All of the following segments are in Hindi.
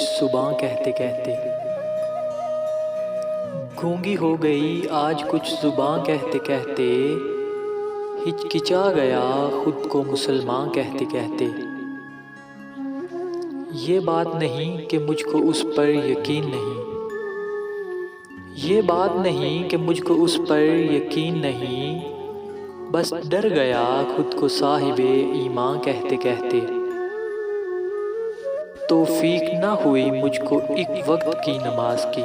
सुबां कहते कहते। गूंगी हो गई आज कुछ जुबां कहते कहते, हिचकिचा गया खुद को मुसलमान कहते कहते। ये बात नहीं कि मुझको उस पर यकीन नहीं, ये बात नहीं कि मुझको उस पर यकीन नहीं, बस डर गया खुद को साहिबे ईमान कहते कहते। तौफीक ना हुई मुझको एक वक्त की नमाज की,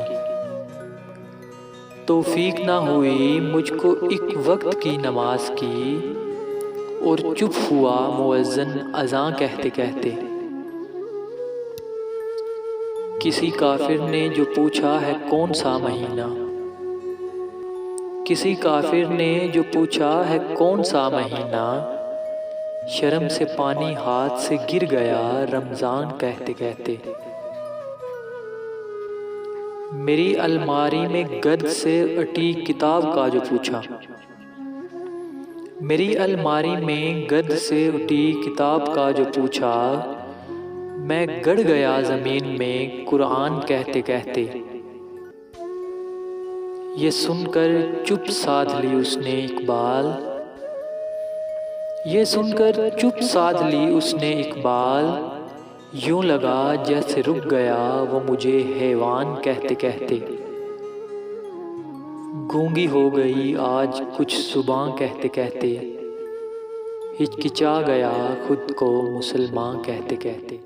तौफीक ना हुई मुझको एक वक्त की नमाज की, और चुप हुआ मुअज्जिन अज़ान कहते कहते। किसी काफिर ने जो पूछा है कौन सा महीना, किसी काफिर ने जो पूछा है कौन सा महीना, शर्म से पानी हाथ से गिर गया रमज़ान कहते कहते। मेरी अलमारी में गर्द से अटी किताब का जो पूछा, मेरी अलमारी में गर्द से उठी किताब का जो पूछा, मैं गड़ गया ज़मीन में कुरान कहते कहते। ये सुनकर चुप साध ली उसने इकबाल, ये सुनकर चुप साध ली उसने इकबाल, यूं लगा जैसे रुक गया वो मुझे हैवान कहते कहते। गूंगी हो गई आज कुछ जुबां कहते कहते, हिचकिचा गया खुद को मुसलमान कहते कहते।